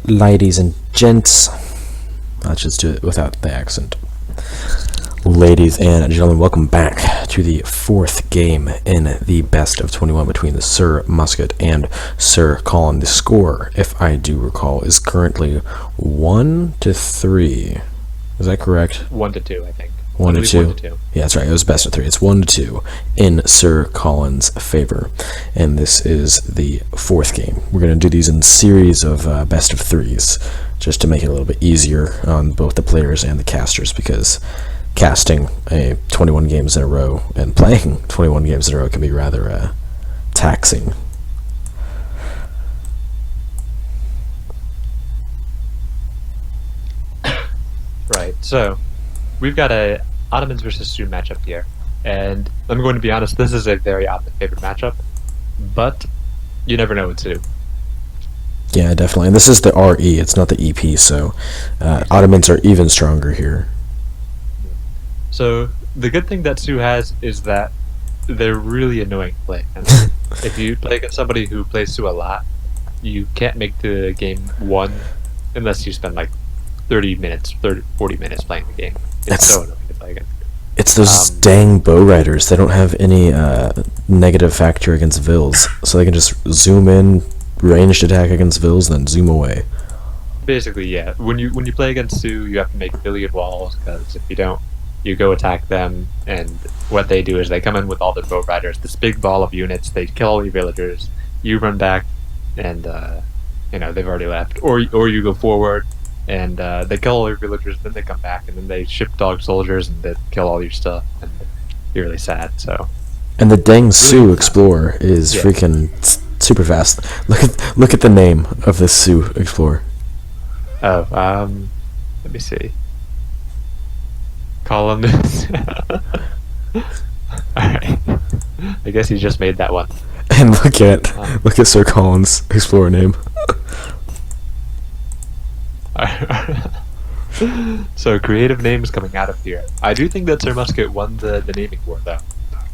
Ladies and gents, let's just do it without the accent. Ladies and gentlemen, welcome back to the fourth game in the best of 21 between the Sir Musket and SirCallen. The score, if I do recall, is currently 1-3. Is that correct? 1-2, I think. 1-2. Yeah, that's right. It was best of 3. It's 1-2 in SirCallen's favor, and this is the fourth game. We're going to do these in series of best of 3s, just to make it a little bit easier on both the players and the casters, because casting 21 games in a row and playing 21 games in a row can be rather taxing. Right, so we've got a Ottomans versus Sioux matchup here, and I'm going to be honest, this is a very Ottoman favorite matchup, but you never know with Sioux. Yeah, definitely. And this is the RE, it's not the EP, so Ottomans are even stronger here. So the good thing that Sioux has is that they're really annoying to play. And if you play against somebody who plays Sioux a lot, you can't make the game one unless you spend like 40 minutes playing the game. It's so annoying to play against. It's those dang bow riders. They don't have any negative factor against vills, so they can just zoom in, ranged attack against vills, and then zoom away. Basically, yeah. When you play against Sioux, you have to make billiard walls, because if you don't, you go attack them, and what they do is they come in with all their bow riders, this big ball of units. They kill all your villagers. You run back, and they've already left, or you go forward. And they kill all your villagers, then they come back, and then they ship dog soldiers, and they kill all your stuff, and you're really sad. So, and the dang Sioux Explorer is freaking super fast. Look at the name of this Sioux Explorer. Oh, let me see. Columnist. Alright. I guess he just made that one. And look at SirCallen's Explorer name. So creative names coming out of here. I do think that Sir Musket won the naming war, though.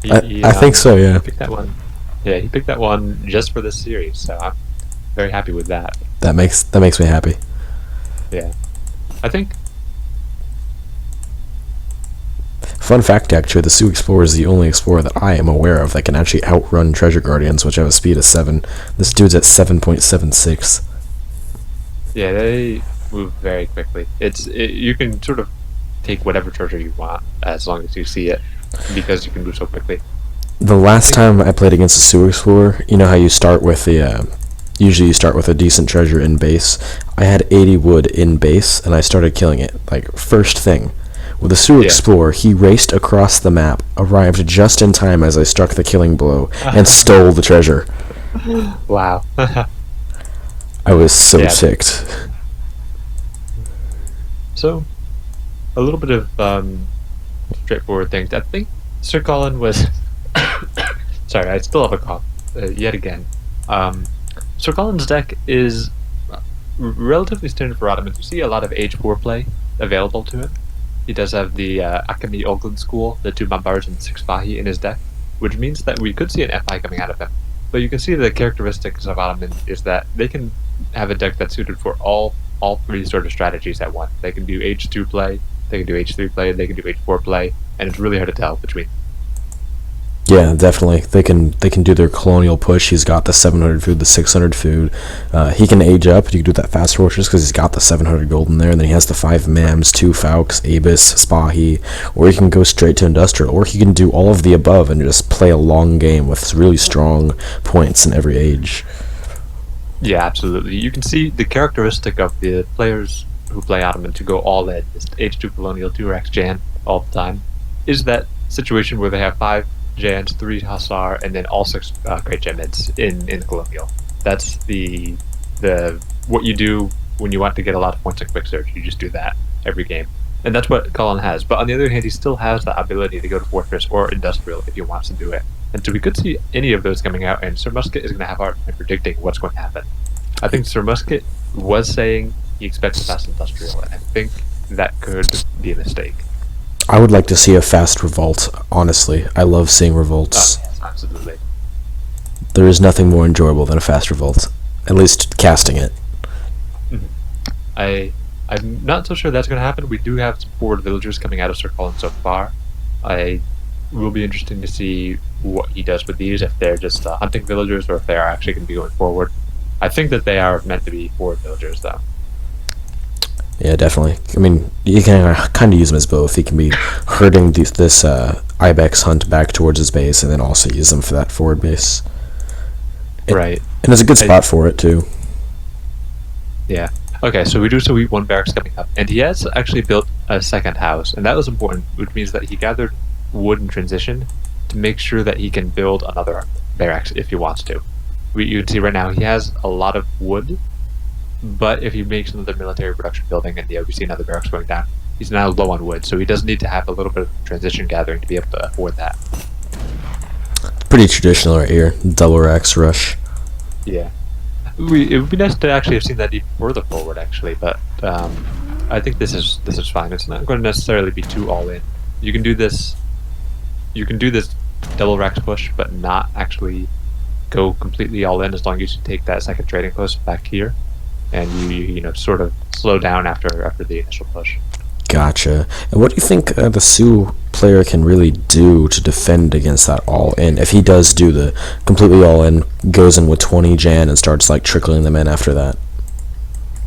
I think so, yeah. He picked that one. Yeah, he picked that one just for this series, so I'm very happy with that. That makes me happy. Yeah, I think. Fun fact, actually, the Sioux Explorer is the only explorer that I am aware of that can actually outrun Treasure Guardians, which have a speed of 7. This dude's at 7.76. Yeah, they move very quickly. You can sort of take whatever treasure you want as long as you see it, because you can move so quickly. The last time I played against a Sioux Explorer, you know how you start with usually you start with a decent treasure in base. I had 80 wood in base, and I started killing it, like, first thing. With the Sioux Explorer, he raced across the map, arrived just in time as I struck the killing blow, and stole the treasure. Wow. I was so ticked. So, a little bit of straightforward things. I think SirCallen was... Sorry, I still have a cough, yet again. SirCallen's deck is relatively standard for Ottomans. You see a lot of Age 4 play available to him. He does have the Akami Ogland School, the 2 Bombards and 6 Fahi in his deck, which means that we could see an FI coming out of him. But you can see the characteristics of Ottoman is that they can have a deck that's suited for all 3 sort of strategies at once. They can do H2 play, they can do H3 play, they can do H4 play, and it's really hard to tell between. Yeah, definitely. They can do their colonial push. He's got the 700 food, the 600 food. He can age up. You can do that fast fortress because he's got the 700 gold in there, and then he has the 5 Mams, 2 Fauks, Abis, Spahi, or he can go straight to industrial, or he can do all of the above and just play a long game with really strong points in every age. Yeah, absolutely. You can see the characteristic of the players who play Ottoman to go all in, just H2 Colonial, 2 Rex Jan all the time, is that situation where they have 5 Jans, 3 Hussar, and then all 6 Great Gemids in the Colonial. That's the what you do when you want to get a lot of points in Quick Search. You just do that every game. And that's what Callen has. But on the other hand, he still has the ability to go to Fortress or Industrial if he wants to do it. And so we could see any of those coming out, and Sir Musket is going to have a hard time predicting what's going to happen. I think Sir Musket was saying he expects a fast Industrial, and I think that could be a mistake. I would like to see a fast revolt, honestly. I love seeing revolts. Oh, yes, absolutely. There is nothing more enjoyable than a fast revolt. At least casting it. I'm not so sure that's going to happen. We do have some forward villagers coming out of SirCallen so far. I will be interesting to see what he does with these, if they're just hunting villagers or if they are actually going to be going forward. I think that they are meant to be forward villagers, though. Yeah, definitely. I mean, you can kind of use them as both. He can be herding this ibex hunt back towards his base, and then also use them for that forward base. Right. And there's a good spot for it, too. Yeah. Okay, so we do see one barracks coming up, and he has actually built a second house, and that was important, which means that he gathered wood in transition to make sure that he can build another barracks if he wants to. You can see right now he has a lot of wood, but if he makes another military production building, and we see another barracks going down, he's now low on wood, so he does need to have a little bit of transition gathering to be able to afford that. Pretty traditional right here, double racks rush. Yeah. It would be nice to actually have seen that even further forward, actually, but I think this is fine. It's not going to necessarily be too all in. You can do this double racks push, but not actually go completely all in, as long as you take that second trading post back here, and you sort of slow down after the initial push. Gotcha. And what do you think the Sioux player can really do to defend against that all-in? If he does do the completely all-in, goes in with 20 Jan and starts like trickling them in after that.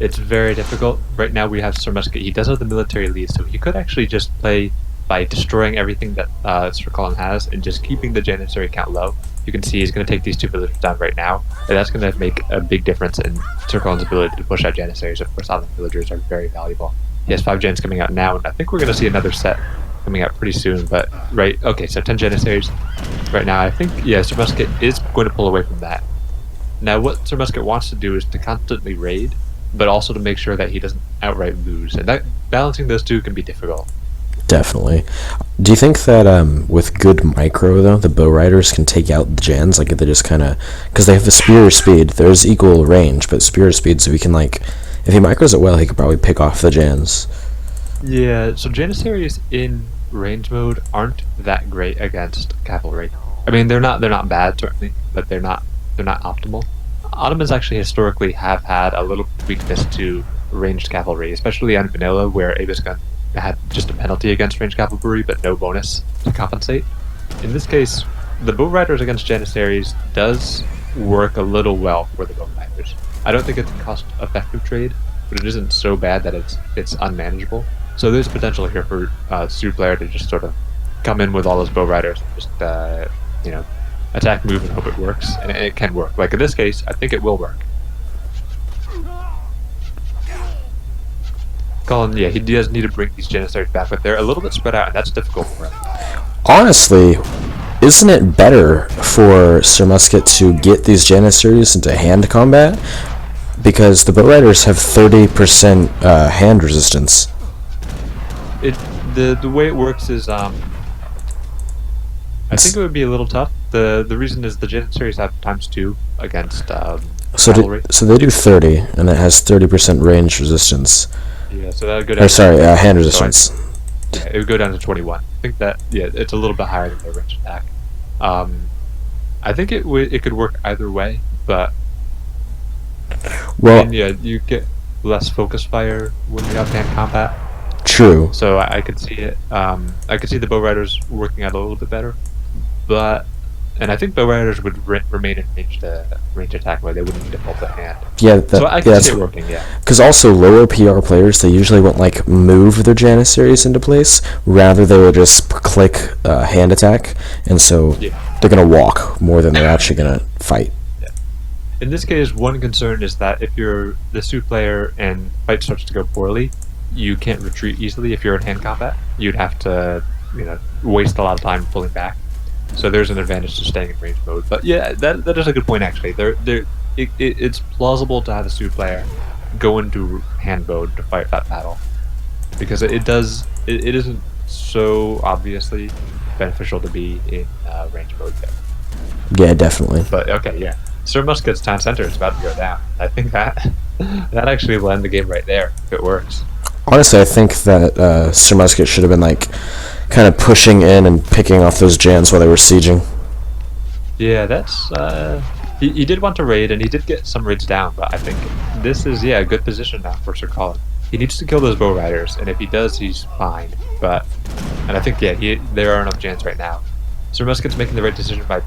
It's very difficult. Right now we have SirMusket. He does have the military lead, so he could actually just play by destroying everything that SirCallen has and just keeping the Janissary count low. You can see he's going to take these two villagers down right now, and that's going to make a big difference in SirCallen's ability to push out Janissaries. Of course, island villagers are very valuable. He has 5 gens coming out now, and I think we're going to see another set coming out pretty soon. But okay, so 10 Janissaries right now. I think SirMusket is going to pull away from that. Now, what SirMusket wants to do is to constantly raid, but also to make sure that he doesn't outright lose, and that balancing those two can be difficult. Definitely. Do you think that with good micro though, the bow riders can take out the gens? Like if they just kind of, because they have the spear speed, there's equal range, but spear speed, so we can like, if he micros it well, he could probably pick off the gens. Yeah, so Janissaries in range mode aren't that great against cavalry. I mean, they're not bad certainly, but they're not optimal. Ottomans actually historically have had a little weakness to ranged cavalry, especially on vanilla, where Abisgun had just a penalty against ranged cavalry, but no bonus to compensate. In this case, the bow riders against Janissaries does work a little well for the bow riders. I don't think it's a cost-effective trade, but it isn't so bad that it's unmanageable. So there's potential here for Sioux player to just sort of come in with all those bow riders and just attack, move, and hope it works, and it can work. Like in this case, I think it will work. Colin, yeah, he does need to bring these Janissaries back, but they're a little bit spread out, and that's difficult for him. Honestly, isn't it better for SirMusket to get these Janissaries into hand combat? Because the bow riders have 30% hand resistance. The way it works is I think it would be a little tough. The reason is the Janissaries have _2 against cavalry. So they do 30, and it has 30% range resistance. Yeah, so that would go down. Hand resistance. Yeah, it would go down to 21. I think that it's a little bit higher than their range attack. I think it could work either way, but you get less focus fire when you have hand combat. True. So I could see it. I could see the bow riders working out a little bit better, and I think bow riders would remain in range attack mode. They wouldn't need to pull the hand. Yeah, so I can see it working. Yeah. Because also lower PR players, they usually won't like move their Janissaries into place. Rather, they will just click hand attack, and so they're gonna walk more than they're actually gonna fight. Yeah. In this case, one concern is that if you're the Sioux player and fight starts to go poorly, you can't retreat easily. If you're in hand combat, you'd have to waste a lot of time pulling back. So there's an advantage to staying in range mode. But yeah, that is a good point actually. It's plausible to have a Sioux player go into hand mode to fight that battle, because it isn't so obviously beneficial to be in range mode there. Yeah, definitely. But okay, yeah. SirMusket's town center is about to go down. I think that actually will end the game right there if it works. Honestly, I think that SirMusket should have been like kind of pushing in and picking off those Jans while they were sieging. Yeah, that's He did want to raid, and he did get some raids down, but I think this is, a good position now for SirCallen. He needs to kill those bow riders, and if he does, he's fine. And I think, there are enough Jans right now. Sir Musket's making the right decision by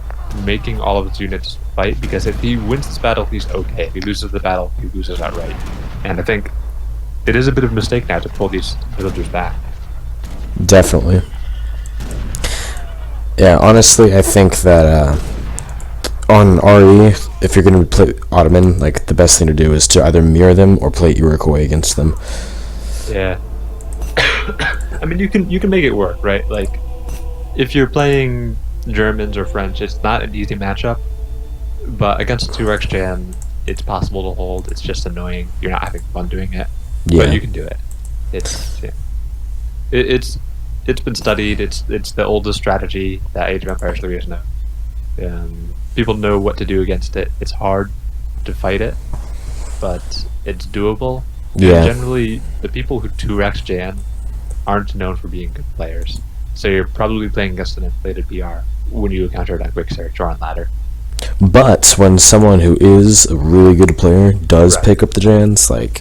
making all of his units fight, because if he wins this battle, he's okay. If he loses the battle, he loses outright. And I think it is a bit of a mistake now to pull these villagers back. Definitely. Yeah, honestly, I think that on RE, if you're going to play Ottoman, like, the best thing to do is to either mirror them or play Iroquois against them. Yeah. I mean, you can make it work, right? Like, if you're playing Germans or French, it's not an easy matchup. But against a 2x Jan, it's possible to hold. It's just annoying. You're not having fun doing it. Yeah. But you can do it. It's been studied. It's the oldest strategy that Age of Empires 3 has known. People know what to do against it. It's hard to fight it, but it's doable. Yeah. And generally, the people who 2x Jan aren't known for being good players. So you're probably playing against an inflated PR when you encounter it on Quick Search or on Ladder. But when someone who is a really good player does pick up the Jans, like,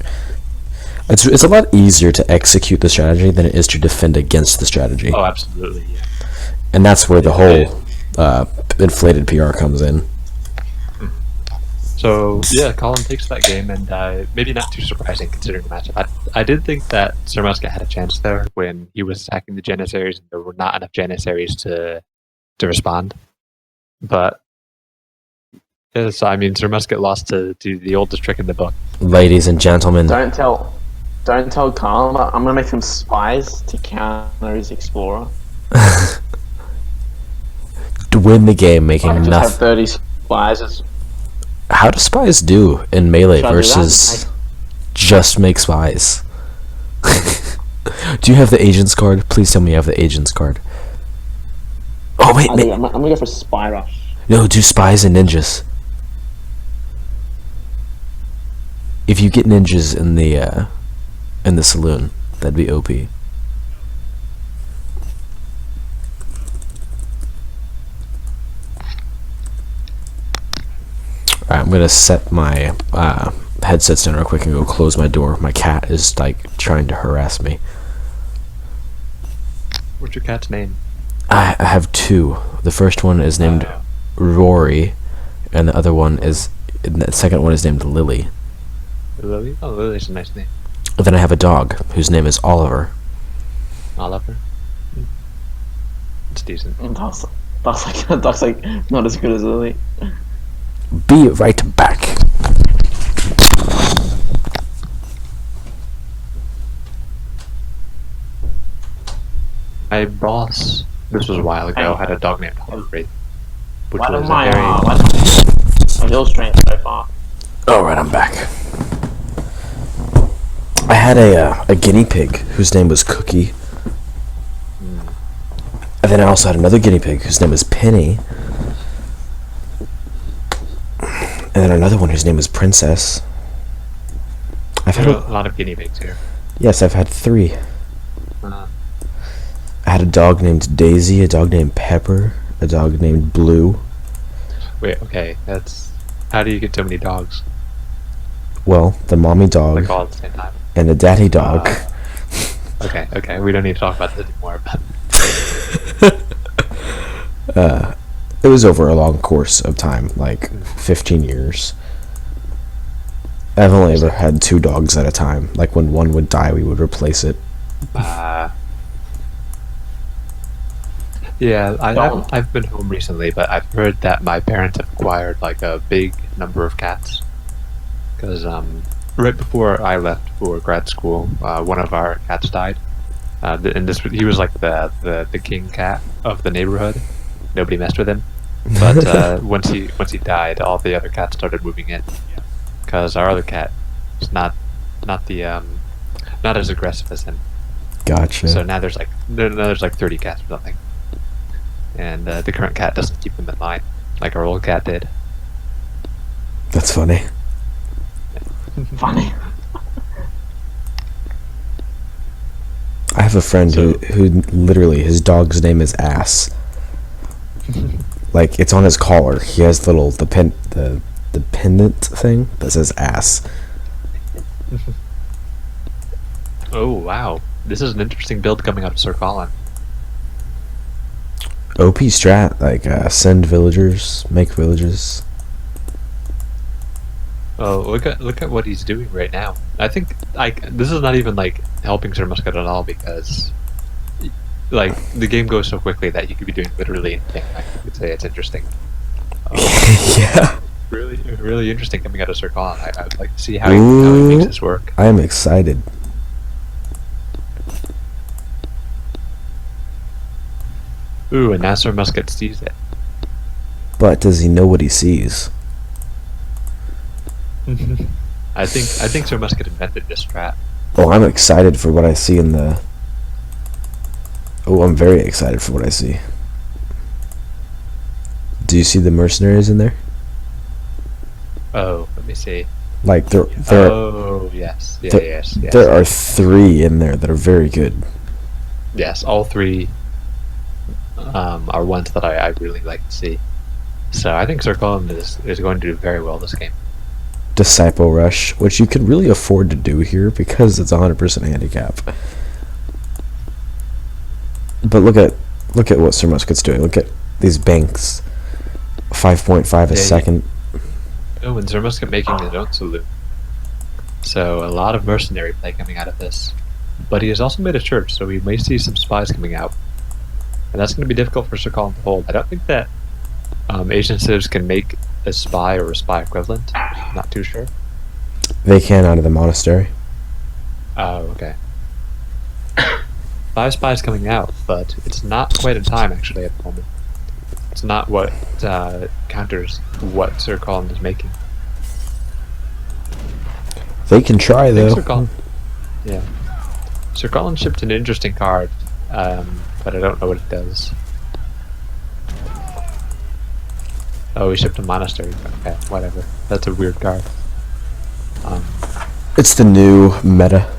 it's a lot easier to execute the strategy than it is to defend against the strategy. Oh, absolutely, yeah. And that's where the whole inflated PR comes in. So, Colin takes that game, and maybe not too surprising considering the matchup. I did think that Sir Musket had a chance there when he was attacking the Janissaries, and there were not enough Janissaries to respond. But, so, I mean, Sir Musket lost to the oldest trick in the book. Ladies and gentlemen. Don't tell Carl. I'm gonna make some spies to counter his explorer. To win the game, making I just nothing. have 30 spies. How do spies do in melee Should I do versus that? just make spies? Do you have the agent's card? Please tell me you have the agent's card. Oh wait, I'm gonna go for spy rush. no, do spies and ninjas. If you get ninjas in the saloon, that'd be OP. Alright, I'm gonna set my headsets down real quick and go close my door. My cat is like trying to harass me. What's your cat's name? I have two. The first one is named Rory, and the second one is named Lily. Lily? Oh, Lily's a nice name. And then I have a dog whose name is Oliver. Oliver? It's decent. Dog's like not as good as Lily. Be right back. My boss, this was a while ago, had a dog named Oliver, which Why was don't my a very... my hill strength so far? Alright, I'm back. I had a guinea pig whose name was Cookie. And then I also had another guinea pig whose name was Penny. And then another one whose name was Princess. I've had a lot of guinea pigs here. Yes, I've had 3. I had a dog named Daisy, a dog named Pepper, a dog named Blue. Wait, okay, that's... How do you get so many dogs? Well, the mommy dog Like all at the same time? and the daddy dog. Okay, we don't need to talk about this anymore, but... It was over a long course of time, like 15 years. I've only ever had 2 dogs at a time. Like when one would die, we would replace it. Yeah, I've been home recently, but I've heard that my parents have acquired like a big number of cats. Because right before I left for grad school, one of our cats died, and he was like the king cat of the neighborhood. Nobody messed with him, but once he died, all the other cats started moving in, because our other cat is not as aggressive as him. Gotcha. So now there's like 30 cats or something, and the current cat doesn't keep them in line like our old cat did. That's funny. Funny. I have a friend who literally his dog's name is Ass. Like, it's on his collar. He has the pendant thing that says ass. Oh wow, this is an interesting build coming out of SirCallen. OP strat, like, send villagers, make villages. Oh, look at what he's doing right now. I think this is not even like helping Sir Musket at all, because like the game goes so quickly that you could be doing literally anything. I could say it's interesting. Yeah. Really interesting coming out of SirCallen. I would like to see how he makes this work. I am excited. Ooh, and now Sir Musket sees it. But does he know what he sees? I think Sir Musket invented this strat. Oh, I'm excited for what I see in the... Oh, I'm very excited for what I see. Do you see the mercenaries in there? Oh, let me see. Like, there yes. Yes. There are 3 in there that are very good. Yes, all 3 are ones that I really like to see. So I think SirCallen is going to do very well this game. Disciple Rush, which you could really afford to do here because it's 100% handicap. But look at what Sir Musket's doing. Look at these banks. 5.5 a second. Oh, and Sir Musket making his own saloon. So a lot of mercenary play coming out of this. But he has also made a church, so we may see some spies coming out. And that's going to be difficult for SirCallen to hold. I don't think that Asian civs can make a spy or a spy equivalent. Not too sure. They can out of the monastery. Oh, okay. 5 spies coming out, but it's not quite in time actually at the moment. It's not what counters what SirCallen is making. They can try though. Yeah. SirCallen shipped an interesting card, but I don't know what it does. Oh, he shipped a monastery. Okay, whatever. That's a weird card. It's the new meta.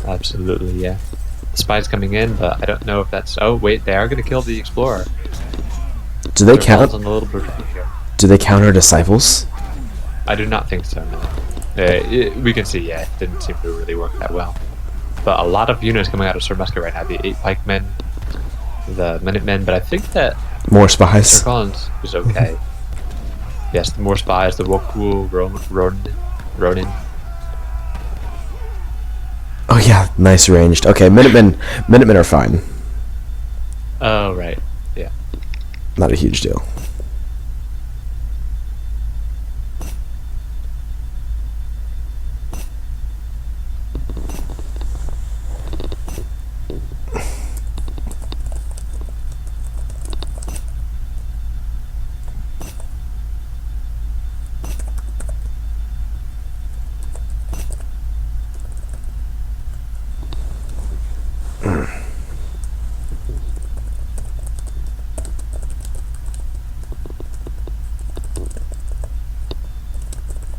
Absolutely, yeah. The spy's coming in, but I don't know if that's... Oh, wait, they are going to kill the explorer. Do they count? On a little bit here. Do they count our disciples? I do not think so, no. We can see, yeah, it didn't seem to really work that well. But a lot of units coming out of Sir Musket right now. The 8 pikemen, the Minutemen, but I think that... More spies. SirCallen is okay. Yes, the more spies, the Woku, Ronin. Oh yeah, nice ranged. Okay, Minutemen are fine. Oh, right. Yeah. Not a huge deal.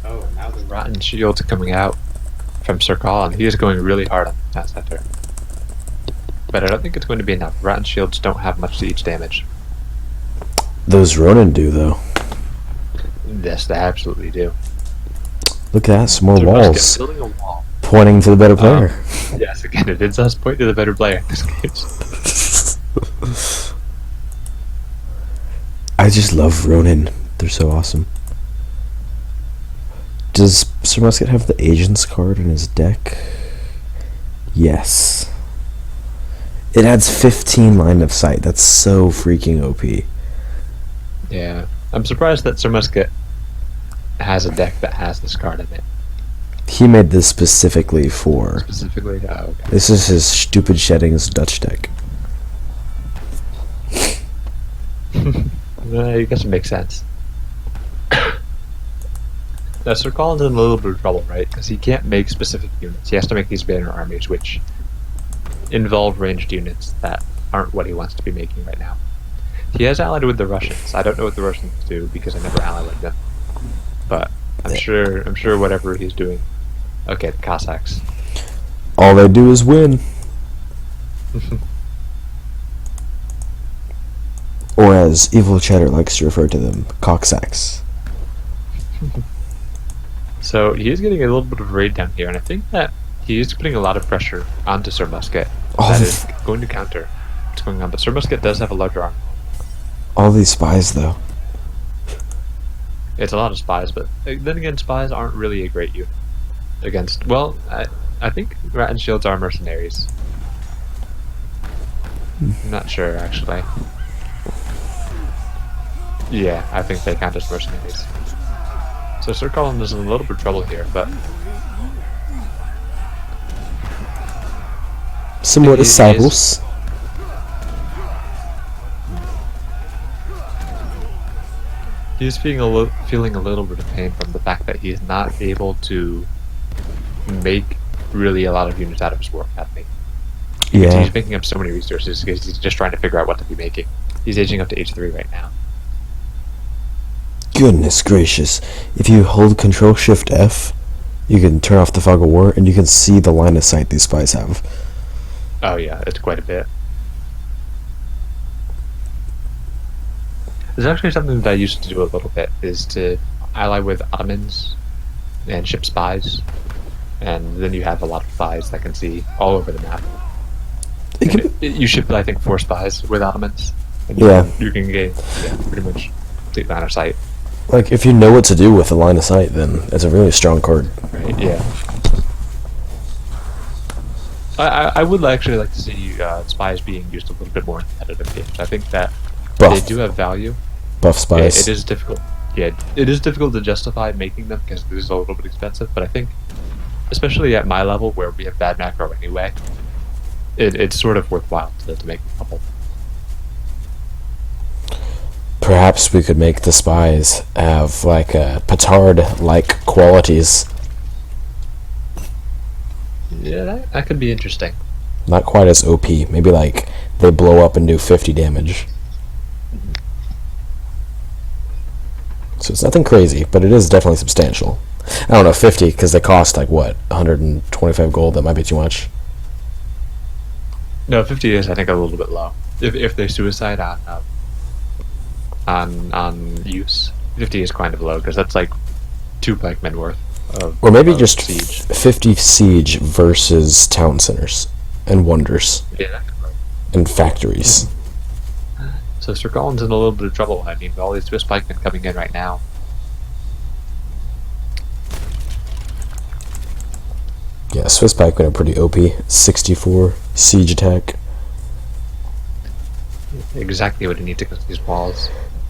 Oh, now the rotten shields are coming out from SirCallen. He is going really hard on that center. But I don't think it's going to be enough. Rotten shields don't have much siege damage. Those Ronin do though. Yes, they absolutely do. Look at that, some more Sir walls. Musket building a wall. Pointing to the better player. Yes, again, it is us point to the better player in this case. I just love Ronin. They're so awesome. Does Sir Musket have the Agents card in his deck? Yes. It adds 15 line of sight. That's so freaking OP. Yeah. I'm surprised that Sir Musket has a deck that has this card in it. He made this specifically for... Specifically? Oh, okay. This is his stupid sheddings Dutch deck. I guess it makes sense. Now, SirCallen's in a little bit of trouble, right? Because he can't make specific units. He has to make these banner armies, which involve ranged units that aren't what he wants to be making right now. He has allied with the Russians. I don't know what the Russians do because I never allied with them. But I'm sure whatever he's doing. Okay, the Cossacks. All they do is win. Or as Evil Chatter likes to refer to them, cocksacks. So he is getting a little bit of raid down here, and I think that he is putting a lot of pressure onto Sir Musket. That is going to counter what's going on, but Sir Musket does have a larger arm. All these spies, though. It's a lot of spies, but then again, spies aren't really a great unit against. Well, I think Rat and Shields are mercenaries. I'm not sure actually. Yeah, I think they count as mercenaries. So SirCallen is in a little bit of trouble here, but somewhat disciples. He's feeling a little bit of pain from the fact that he's not able to make really a lot of units out of his war academy. Yeah. He's making up so many resources because he's just trying to figure out what to be making. He's aging up to H3 right now. Goodness gracious. If you hold Control Shift F, you can turn off the fog of war and you can see the line of sight these spies have. Oh yeah, it's quite a bit. There's actually something that I used to do a little bit, is to ally with Ottomans and ship spies, and then you have a lot of spies that can see all over the map. You ship, I think, 4 spies with Ottomans, and you can gain pretty much complete line of sight. Like, if you know what to do with the line of sight, then it's a really strong card. Right, yeah. I would actually like to see spies being used a little bit more in competitive games. I think that they do have value. Buff spies. It is difficult. Yeah, it is difficult to justify making them because it is a little bit expensive, but I think, especially at my level where we have bad macro anyway, it's sort of worthwhile to make a couple. Perhaps we could make the spies have, like, petard-like qualities. Yeah, that could be interesting. Not quite as OP. Maybe, like, they blow up and do 50 damage. So it's nothing crazy, but it is definitely substantial. I don't know, 50, because they cost, like, what, 125 gold? That might be too much. No, 50 is, I think, a little bit low. If they suicide on use, 50 is kind of low, because that's like 2 pikemen worth of, or maybe just siege. 50 siege versus town centers and wonders. Yeah, that could work. And factories. So SirCallen's in a little bit of trouble. I mean, with all these Swiss pikemen coming in right now. Yeah, Swiss pikemen are pretty OP. 64 siege attack. Exactly what you need to clear these walls.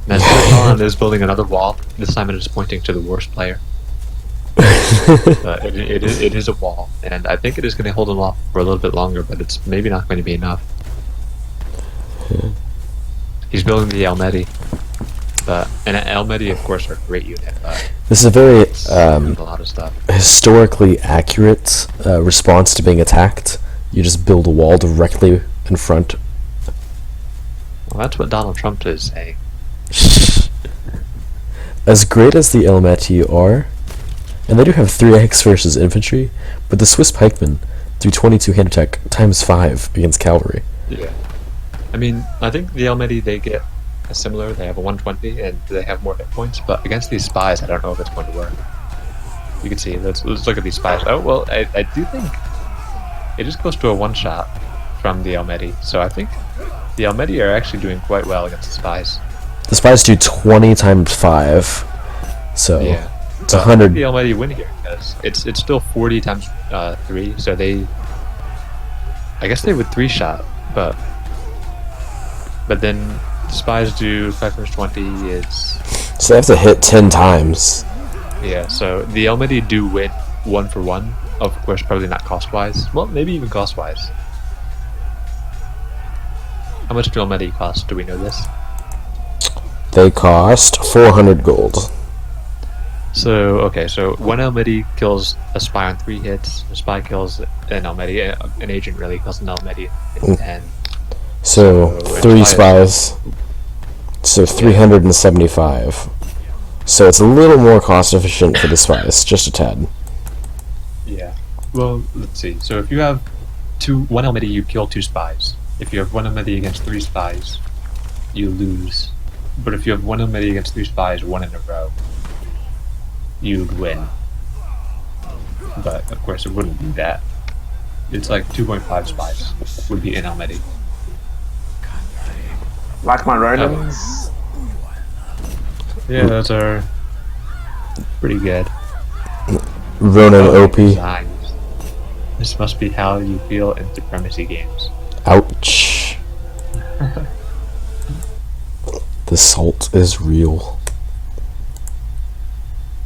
And SirCallen is building another wall. This time it is pointing to the worst player. It is a wall, and I think it is going to hold him off for a little bit longer, but it's maybe not going to be enough. He's building the Almedi, and Almedi, of course, are a great unit. This is a very a lot of stuff. historically accurate response to being attacked. You just build a wall directly in front. Well, that's what Donald Trump is saying. As great as the Elmeti are, and they do have 3x versus infantry, but the Swiss pikemen do 22 hand attack times 5 against cavalry. Yeah. I mean, I think the Almedi, they get a similar, they have a 120, and they have more hit points, but against these spies, I don't know if it's going to work. You can see, let's look at these spies. Oh, well, I do think it is close to a one-shot from the Almedi, so I think the Almedi are actually doing quite well against the spies. The spies do 20 times 5, so yeah. it's 100. The Almedi win here, because it's still 40 times 3, so they... I guess they would 3-shot, but then the spies do 5 times 20 is... So they have to hit 10 times. Yeah, so the Almedi do win 1 for 1. Of course, probably not cost-wise. Well, maybe even cost-wise. How much do Almedi cost? Do we know this? They cost 400 gold. So, okay, so one Almedi kills a spy on 3 hits, a spy kills an Almedi, an agent really kills an Almedi in 10. So 3 spies. So 375. So it's a little more cost efficient for the spies, just a tad. Yeah. Well, let's see. So if you have one Almedi, you kill 2 spies. If you have one Almedi against 3 spies, you lose. But if you have 1 enmity against 3 spies 1 in a row, you'd win. But of course it wouldn't be that. It's like 2.5 spies would be in enmity. Like my Ronins. Yeah, those are pretty good. Ronan OP. Designs. This must be how you feel in supremacy games. Ouch. The salt is real.